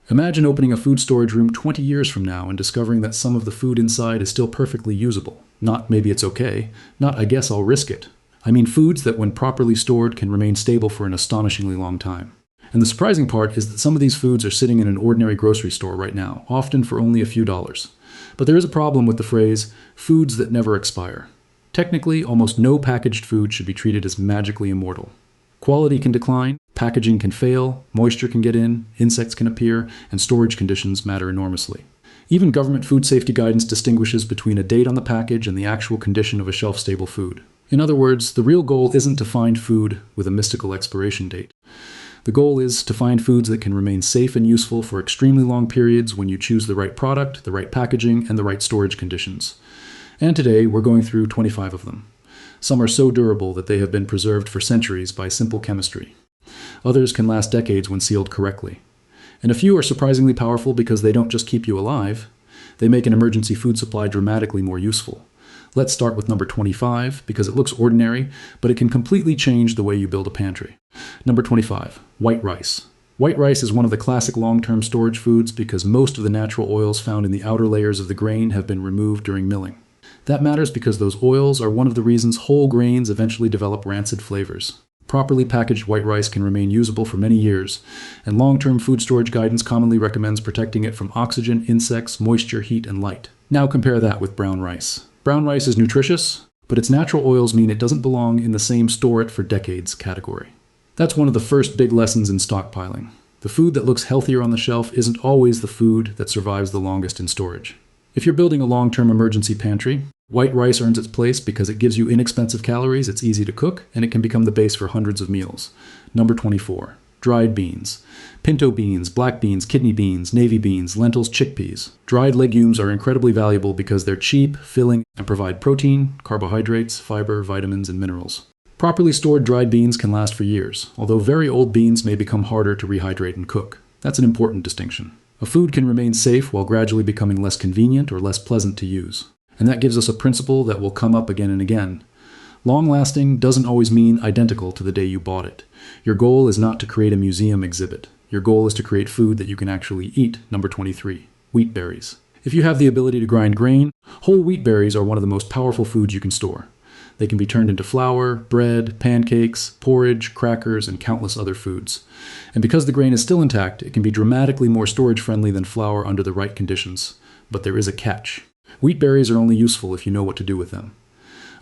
Imagine opening a food storage room 20 years from now and discovering that some of the food inside is still perfectly usable. Not maybe it's okay, not I guess I'll risk it. I mean foods that when properly stored can remain stable for an astonishingly long time. And the surprising part is that some of these foods are sitting in an ordinary grocery store right now, often for only a few dollars. But there is a problem with the phrase, foods that never expire. Technically, almost no packaged food should be treated as magically immortal. Quality can decline, packaging can fail, moisture can get in, insects can appear, and storage conditions matter enormously. Even government food safety guidance distinguishes between a date on the package and the actual condition of a shelf-stable food. In other words, the real goal isn't to find food with a mystical expiration date. The goal is to find foods that can remain safe and useful for extremely long periods when you choose the right product, the right packaging, and the right storage conditions. And today, we're going through 25 of them. Some are so durable that they have been preserved for centuries by simple chemistry. Others can last decades when sealed correctly. And a few are surprisingly powerful because they don't just keep you alive, they make an emergency food supply dramatically more useful. Let's start with number 25 because it looks ordinary, but it can completely change the way you build a pantry. Number 25, white rice. White rice is one of the classic long-term storage foods because most of the natural oils found in the outer layers of the grain have been removed during milling. That matters because those oils are one of the reasons whole grains eventually develop rancid flavors. Properly packaged white rice can remain usable for many years, and long-term food storage guidance commonly recommends protecting it from oxygen, insects, moisture, heat, and light. Now compare that with brown rice. Brown rice is nutritious, but its natural oils mean it doesn't belong in the same store it for decades category. That's one of the first big lessons in stockpiling. The food that looks healthier on the shelf isn't always the food that survives the longest in storage. If you're building a long-term emergency pantry, white rice earns its place because it gives you inexpensive calories, it's easy to cook, and it can become the base for hundreds of meals. Number 24. Dried beans. Pinto beans, black beans, kidney beans, navy beans, lentils, chickpeas. Dried legumes are incredibly valuable because they're cheap, filling, and provide protein, carbohydrates, fiber, vitamins, and minerals. Properly stored dried beans can last for years, although very old beans may become harder to rehydrate and cook. That's an important distinction. A food can remain safe while gradually becoming less convenient or less pleasant to use. And that gives us a principle that will come up again and again. Long-lasting doesn't always mean identical to the day you bought it. Your goal is not to create a museum exhibit. Your goal is to create food that you can actually eat. Number 23. Wheat berries. If you have the ability to grind grain, whole wheat berries are one of the most powerful foods you can store. They can be turned into flour, bread, pancakes, porridge, crackers, and countless other foods. And because the grain is still intact, it can be dramatically more storage-friendly than flour under the right conditions. But there is a catch. Wheat berries are only useful if you know what to do with them.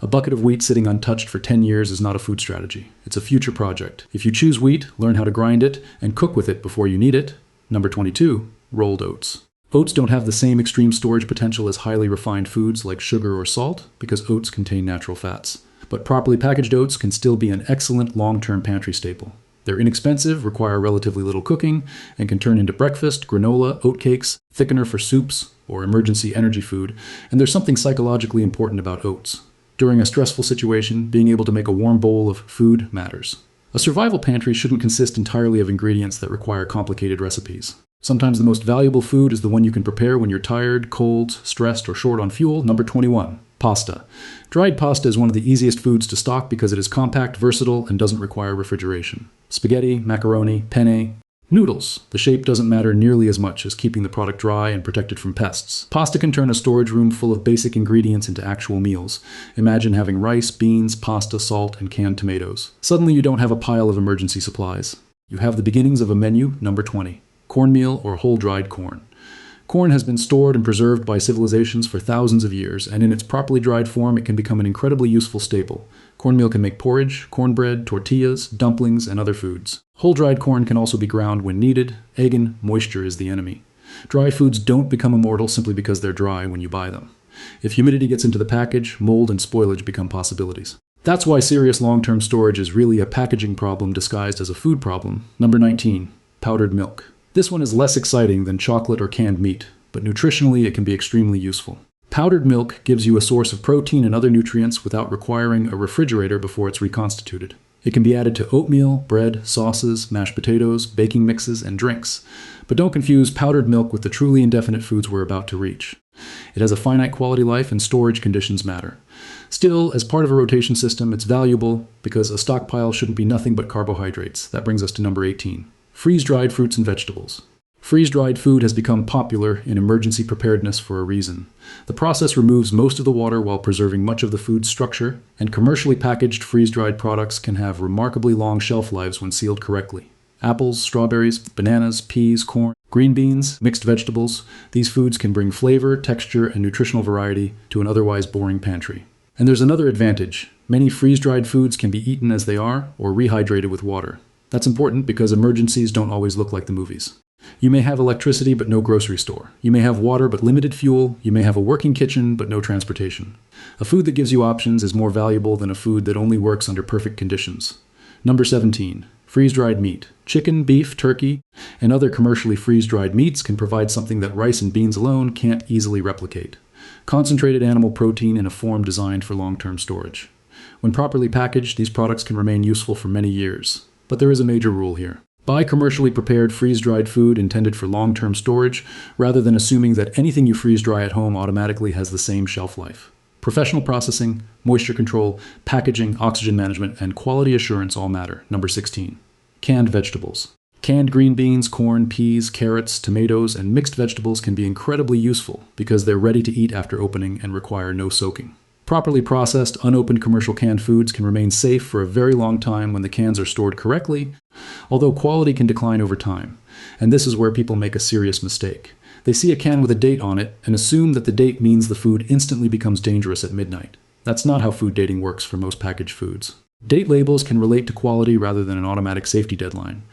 A bucket of wheat sitting untouched for 10 years is not a food strategy. It's a future project. If you choose wheat, learn how to grind it, and cook with it before you need it. Number 22, rolled oats. Oats don't have the same extreme storage potential as highly refined foods like sugar or salt because oats contain natural fats. But properly packaged oats can still be an excellent long-term pantry staple. They're inexpensive, require relatively little cooking, and can turn into breakfast, granola, oat cakes, thickener for soups, or emergency energy food, and there's something psychologically important about oats. During a stressful situation, being able to make a warm bowl of food matters. A survival pantry shouldn't consist entirely of ingredients that require complicated recipes. Sometimes the most valuable food is the one you can prepare when you're tired, cold, stressed, or short on fuel. Number 21. Pasta. Dried pasta is one of the easiest foods to stock because it is compact, versatile, and doesn't require refrigeration. Spaghetti, macaroni, penne. Noodles. The shape doesn't matter nearly as much as keeping the product dry and protected from pests. Pasta can turn a storage room full of basic ingredients into actual meals. Imagine having rice, beans, pasta, salt, and canned tomatoes. Suddenly you don't have a pile of emergency supplies. You have the beginnings of a menu. Number 20. Cornmeal or whole dried corn. Corn has been stored and preserved by civilizations for thousands of years, and in its properly dried form it can become an incredibly useful staple. Cornmeal can make porridge, cornbread, tortillas, dumplings, and other foods. Whole dried corn can also be ground when needed. Again, moisture is the enemy. Dry foods don't become immortal simply because they're dry when you buy them. If humidity gets into the package, mold and spoilage become possibilities. That's why serious long-term storage is really a packaging problem disguised as a food problem. Number 19. Powdered milk. This one is less exciting than chocolate or canned meat, but nutritionally it can be extremely useful. Powdered milk gives you a source of protein and other nutrients without requiring a refrigerator before it's reconstituted. It can be added to oatmeal, bread, sauces, mashed potatoes, baking mixes, and drinks. But don't confuse powdered milk with the truly indefinite foods we're about to reach. It has a finite quality life and storage conditions matter. Still, as part of a rotation system, it's valuable because a stockpile shouldn't be nothing but carbohydrates. That brings us to number 18. Freeze-dried fruits and vegetables. Freeze-dried food has become popular in emergency preparedness for a reason. The process removes most of the water while preserving much of the food's structure, and commercially packaged freeze-dried products can have remarkably long shelf lives when sealed correctly. Apples, strawberries, bananas, peas, corn, green beans, mixed vegetables, these foods can bring flavor, texture, and nutritional variety to an otherwise boring pantry. And there's another advantage. Many freeze-dried foods can be eaten as they are or rehydrated with water. That's important because emergencies don't always look like the movies. You may have electricity but no grocery store. You may have water but limited fuel. You may have a working kitchen but no transportation. A food that gives you options is more valuable than a food that only works under perfect conditions. Number 17. Freeze-dried meat. Chicken, beef, turkey, and other commercially freeze-dried meats can provide something that rice and beans alone can't easily replicate. Concentrated animal protein in a form designed for long-term storage. When properly packaged, these products can remain useful for many years. But there is a major rule here. Buy commercially prepared freeze-dried food intended for long-term storage, rather than assuming that anything you freeze-dry at home automatically has the same shelf life. Professional processing, moisture control, packaging, oxygen management, and quality assurance all matter. Number 16. Canned vegetables. Canned green beans, corn, peas, carrots, tomatoes, and mixed vegetables can be incredibly useful because they're ready to eat after opening and require no soaking. Properly processed, unopened commercial canned foods can remain safe for a very long time when the cans are stored correctly, although quality can decline over time. And this is where people make a serious mistake. They see a can with a date on it and assume that the date means the food instantly becomes dangerous at midnight. That's not how food dating works for most packaged foods. Date labels can relate to quality rather than an automatic safety deadline.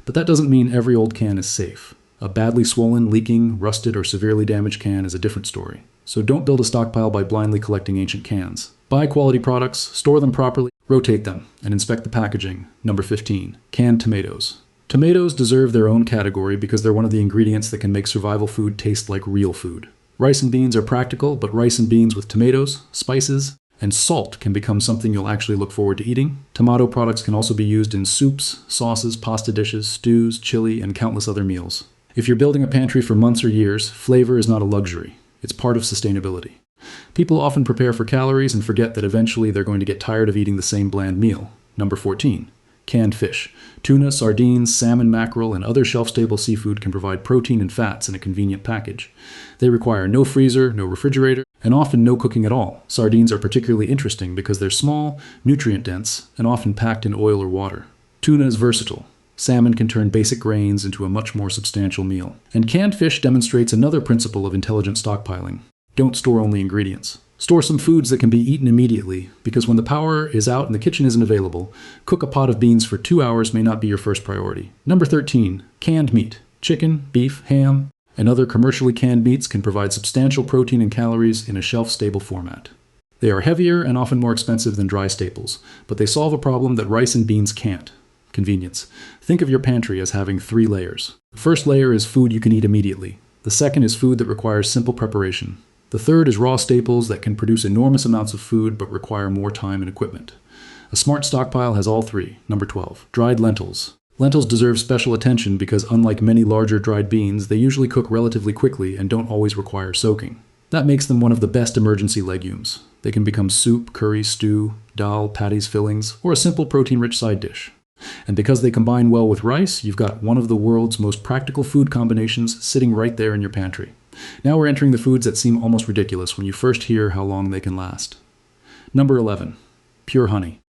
But that doesn't mean every old can is safe. A badly swollen, leaking, rusted, or severely damaged can is a different story. So don't build a stockpile by blindly collecting ancient cans. Buy quality products, store them properly, rotate them, and inspect the packaging. Number 15. Canned tomatoes. Tomatoes deserve their own category because they're one of the ingredients that can make survival food taste like real food. Rice and beans are practical, but rice and beans with tomatoes, spices, and salt can become something you'll actually look forward to eating. Tomato products can also be used in soups, sauces, pasta dishes, stews, chili, and countless other meals. If you're building a pantry for months or years, flavor is not a luxury. It's part of sustainability. People often prepare for calories and forget that eventually they're going to get tired of eating the same bland meal. Number 14. Canned fish. Tuna, sardines, salmon, mackerel, and other shelf-stable seafood can provide protein and fats in a convenient package. They require no freezer, no refrigerator, and often no cooking at all. Sardines are particularly interesting because they're small, nutrient-dense, and often packed in oil or water. Tuna is versatile. Salmon can turn basic grains into a much more substantial meal. And canned fish demonstrates another principle of intelligent stockpiling. Don't store only ingredients. Store some foods that can be eaten immediately, because when the power is out and the kitchen isn't available, cook a pot of beans for 2 hours may not be your first priority. Number 13. Canned meat. Chicken, beef, ham, and other commercially canned meats can provide substantial protein and calories in a shelf-stable format. They are heavier and often more expensive than dry staples, but they solve a problem that rice and beans can't. Convenience. Think of your pantry as having 3 layers. The first layer is food you can eat immediately. The second is food that requires simple preparation. The third is raw staples that can produce enormous amounts of food but require more time and equipment. A smart stockpile has all 3. Number 12. Dried lentils. Lentils deserve special attention because unlike many larger dried beans, they usually cook relatively quickly and don't always require soaking. That makes them one of the best emergency legumes. They can become soup, curry, stew, dal, patties, fillings, or a simple protein-rich side dish. And because they combine well with rice, you've got one of the world's most practical food combinations sitting right there in your pantry. Now we're entering the foods that seem almost ridiculous when you first hear how long they can last. Number 11. Pure honey.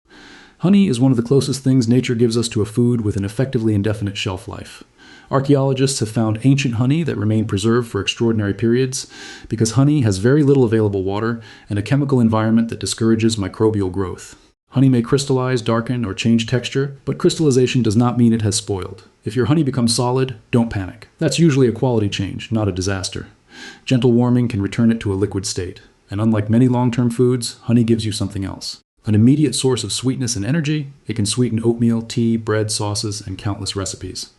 Honey is one of the closest things nature gives us to a food with an effectively indefinite shelf life. Archaeologists have found ancient honey that remained preserved for extraordinary periods because honey has very little available water and a chemical environment that discourages microbial growth. Honey may crystallize, darken, or change texture, but crystallization does not mean it has spoiled. If your honey becomes solid, don't panic. That's usually a quality change, not a disaster. Gentle warming can return it to a liquid state. And unlike many long-term foods, honey gives you something else. An immediate source of sweetness and energy, it can sweeten oatmeal, tea, bread, sauces, and countless recipes.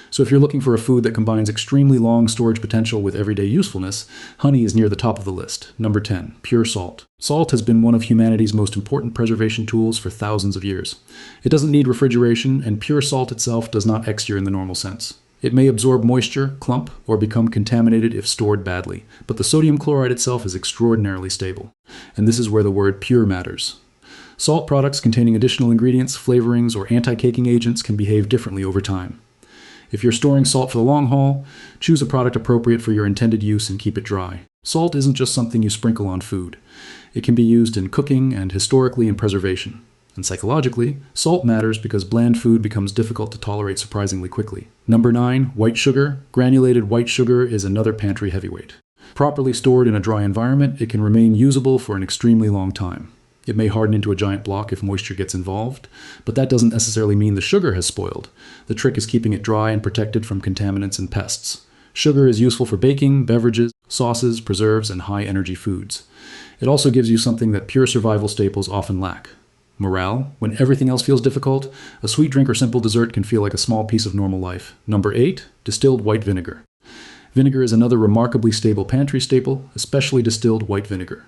So if you're looking for a food that combines extremely long storage potential with everyday usefulness, honey is near the top of the list. Number 10. Pure salt. Salt has been one of humanity's most important preservation tools for thousands of years. It doesn't need refrigeration, and pure salt itself does not exure in the normal sense. It may absorb moisture, clump, or become contaminated if stored badly, but the sodium chloride itself is extraordinarily stable. And this is where the word pure matters. Salt products containing additional ingredients, flavorings, or anti-caking agents can behave differently over time. If you're storing salt for the long haul, choose a product appropriate for your intended use and keep it dry. Salt isn't just something you sprinkle on food. It can be used in cooking and historically in preservation. And psychologically, salt matters because bland food becomes difficult to tolerate surprisingly quickly. Number 9, white sugar. Granulated white sugar is another pantry heavyweight. Properly stored in a dry environment, it can remain usable for an extremely long time. It may harden into a giant block if moisture gets involved, but that doesn't necessarily mean the sugar has spoiled. The trick is keeping it dry and protected from contaminants and pests. Sugar is useful for baking, beverages, sauces, preserves, and high-energy foods. It also gives you something that pure survival staples often lack. Morale. When everything else feels difficult, a sweet drink or simple dessert can feel like a small piece of normal life. Number 8, distilled white vinegar. Vinegar is another remarkably stable pantry staple, especially distilled white vinegar.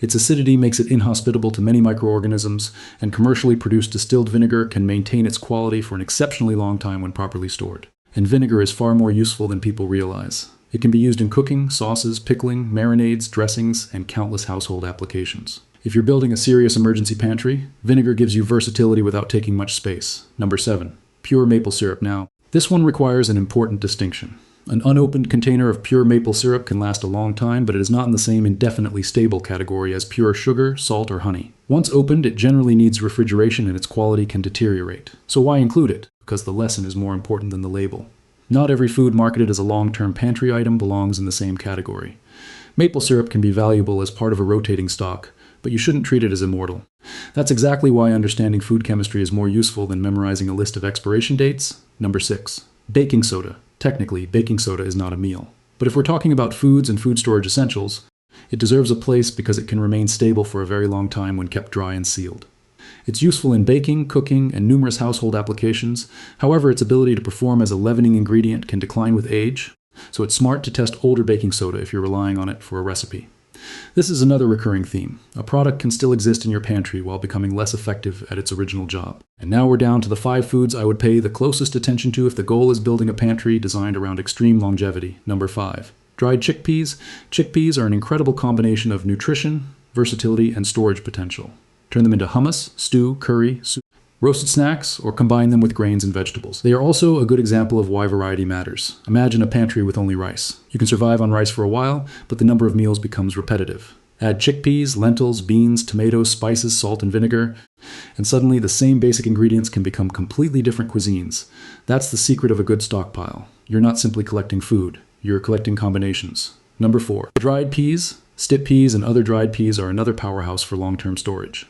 Its acidity makes it inhospitable to many microorganisms, and commercially produced distilled vinegar can maintain its quality for an exceptionally long time when properly stored. And vinegar is far more useful than people realize. It can be used in cooking, sauces, pickling, marinades, dressings, and countless household applications. If you're building a serious emergency pantry, vinegar gives you versatility without taking much space. Number 7, pure maple syrup. Now, this one requires an important distinction. An unopened container of pure maple syrup can last a long time, but it is not in the same indefinitely stable category as pure sugar, salt, or honey. Once opened, it generally needs refrigeration and its quality can deteriorate. So why include it? Because the lesson is more important than the label. Not every food marketed as a long-term pantry item belongs in the same category. Maple syrup can be valuable as part of a rotating stock, but you shouldn't treat it as immortal. That's exactly why understanding food chemistry is more useful than memorizing a list of expiration dates. Number 6, baking soda. Technically, baking soda is not a meal. But if we're talking about foods and food storage essentials, it deserves a place because it can remain stable for a very long time when kept dry and sealed. It's useful in baking, cooking, and numerous household applications. However, its ability to perform as a leavening ingredient can decline with age, so it's smart to test older baking soda if you're relying on it for a recipe. This is another recurring theme. A product can still exist in your pantry while becoming less effective at its original job. And now we're down to the 5 foods I would pay the closest attention to if the goal is building a pantry designed around extreme longevity. Number 5, dried chickpeas. Chickpeas are an incredible combination of nutrition, versatility, and storage potential. Turn them into hummus, stew, curry, soup, roasted snacks, or combine them with grains and vegetables. They are also a good example of why variety matters. Imagine a pantry with only rice. You can survive on rice for a while, but the number of meals becomes repetitive. Add chickpeas, lentils, beans, tomatoes, spices, salt, and vinegar, and suddenly the same basic ingredients can become completely different cuisines. That's the secret of a good stockpile. You're not simply collecting food, you're collecting combinations. Number 4, dried peas. Stip peas and other dried peas are another powerhouse for long-term storage.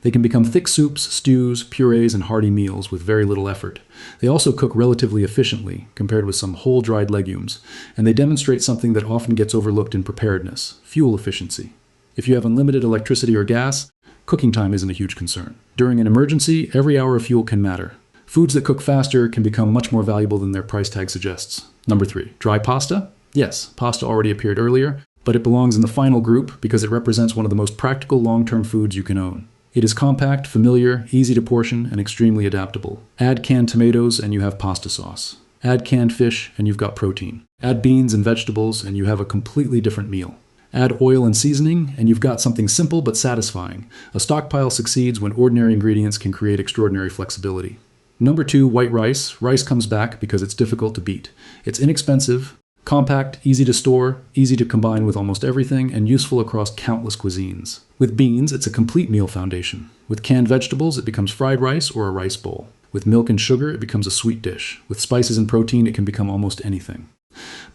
They can become thick soups, stews, purees, and hearty meals with very little effort. They also cook relatively efficiently, compared with some whole dried legumes, and they demonstrate something that often gets overlooked in preparedness: fuel efficiency. If you have unlimited electricity or gas, cooking time isn't a huge concern. During an emergency, every hour of fuel can matter. Foods that cook faster can become much more valuable than their price tag suggests. Number 3, dry pasta. Yes, pasta already appeared earlier, but it belongs in the final group because it represents one of the most practical long-term foods you can own. It is compact, familiar, easy to portion, and extremely adaptable. Add canned tomatoes and you have pasta sauce. Add canned fish and you've got protein. Add beans and vegetables and you have a completely different meal. Add oil and seasoning and you've got something simple but satisfying. A stockpile succeeds when ordinary ingredients can create extraordinary flexibility. Number 2, white rice. Rice comes back because it's difficult to beat. It's inexpensive, compact, easy to store, easy to combine with almost everything, and useful across countless cuisines. With beans, it's a complete meal foundation. With canned vegetables, it becomes fried rice or a rice bowl. With milk and sugar, it becomes a sweet dish. With spices and protein, it can become almost anything.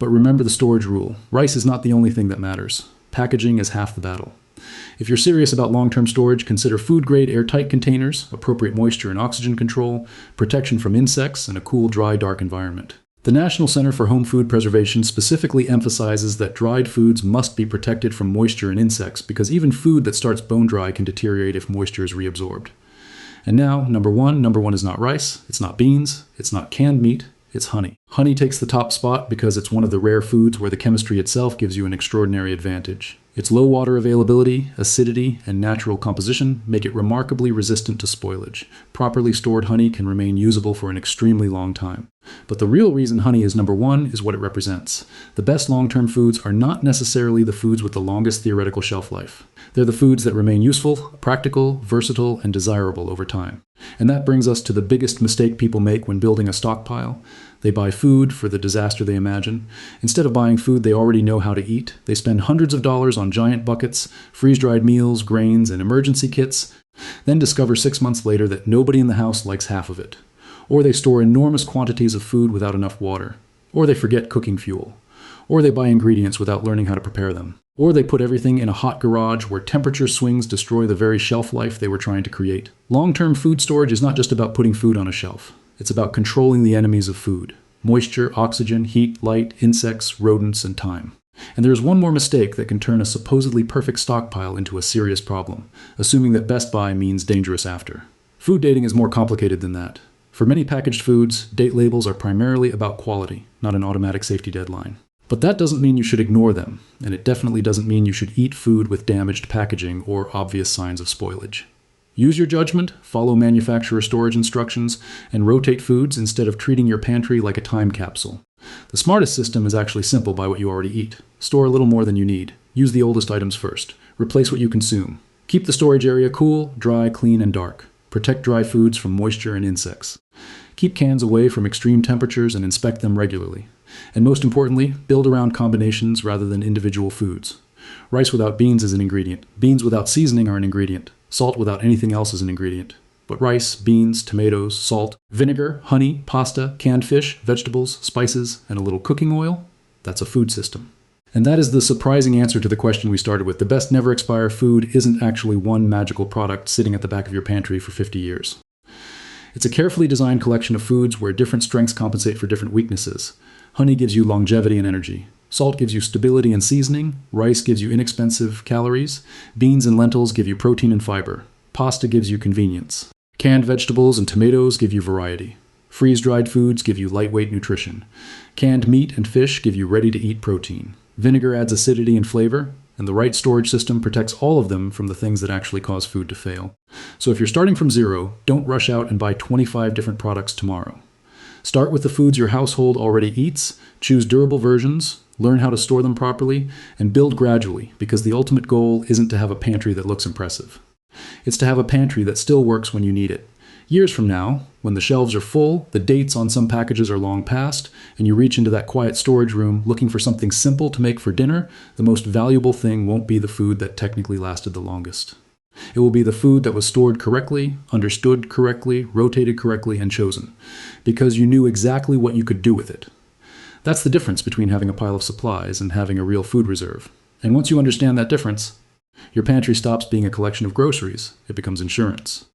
But remember the storage rule. Rice is not the only thing that matters. Packaging is half the battle. If you're serious about long-term storage, consider food-grade airtight containers, appropriate moisture and oxygen control, protection from insects, and a cool, dry, dark environment. The National Center for Home Food Preservation specifically emphasizes that dried foods must be protected from moisture and insects because even food that starts bone dry can deteriorate if moisture is reabsorbed. And now, number one is not rice, it's not beans, it's not canned meat, it's honey. Honey takes the top spot because it's one of the rare foods where the chemistry itself gives you an extraordinary advantage. Its low water availability, acidity, and natural composition make it remarkably resistant to spoilage. Properly stored honey can remain usable for an extremely long time. But the real reason honey is number 1 is what it represents. The best long-term foods are not necessarily the foods with the longest theoretical shelf life. They're the foods that remain useful, practical, versatile, and desirable over time. And that brings us to the biggest mistake people make when building a stockpile. They buy food for the disaster they imagine. Instead of buying food they already know how to eat, they spend hundreds of dollars on giant buckets, freeze-dried meals, grains, and emergency kits, then discover 6 months later that nobody in the house likes half of it. Or they store enormous quantities of food without enough water. Or they forget cooking fuel. Or they buy ingredients without learning how to prepare them. Or they put everything in a hot garage where temperature swings destroy the very shelf life they were trying to create. Long-term food storage is not just about putting food on a shelf. It's about controlling the enemies of food: moisture, oxygen, heat, light, insects, rodents, and time. And there is one more mistake that can turn a supposedly perfect stockpile into a serious problem, assuming that best by means dangerous after. Food dating is more complicated than that. For many packaged foods, date labels are primarily about quality, not an automatic safety deadline. But that doesn't mean you should ignore them, and it definitely doesn't mean you should eat food with damaged packaging or obvious signs of spoilage. Use your judgment, follow manufacturer storage instructions, and rotate foods instead of treating your pantry like a time capsule. The smartest system is actually simple by what you already eat. Store a little more than you need. Use the oldest items first. Replace what you consume. Keep the storage area cool, dry, clean, and dark. Protect dry foods from moisture and insects. Keep cans away from extreme temperatures and inspect them regularly. And most importantly, build around combinations rather than individual foods. Rice without beans is an ingredient. Beans without seasoning are an ingredient. Salt without anything else is an ingredient. But rice, beans, tomatoes, salt, vinegar, honey, pasta, canned fish, vegetables, spices, and a little cooking oil, that's a food system. And that is the surprising answer to the question we started with. The best never expire food isn't actually one magical product sitting at the back of your pantry for 50 years. It's a carefully designed collection of foods where different strengths compensate for different weaknesses. Honey gives you longevity and energy. Salt gives you stability and seasoning. Rice gives you inexpensive calories. Beans and lentils give you protein and fiber. Pasta gives you convenience. Canned vegetables and tomatoes give you variety. Freeze-dried foods give you lightweight nutrition. Canned meat and fish give you ready-to-eat protein. Vinegar adds acidity and flavor, and the right storage system protects all of them from the things that actually cause food to fail. So if you're starting from zero, don't rush out and buy 25 different products tomorrow. Start with the foods your household already eats, choose durable versions, learn how to store them properly, and build gradually, because the ultimate goal isn't to have a pantry that looks impressive. It's to have a pantry that still works when you need it. Years from now, when the shelves are full, the dates on some packages are long past, and you reach into that quiet storage room looking for something simple to make for dinner, the most valuable thing won't be the food that technically lasted the longest. It will be the food that was stored correctly, understood correctly, rotated correctly, and chosen, because you knew exactly what you could do with it. That's the difference between having a pile of supplies and having a real food reserve. And once you understand that difference, your pantry stops being a collection of groceries. It becomes insurance.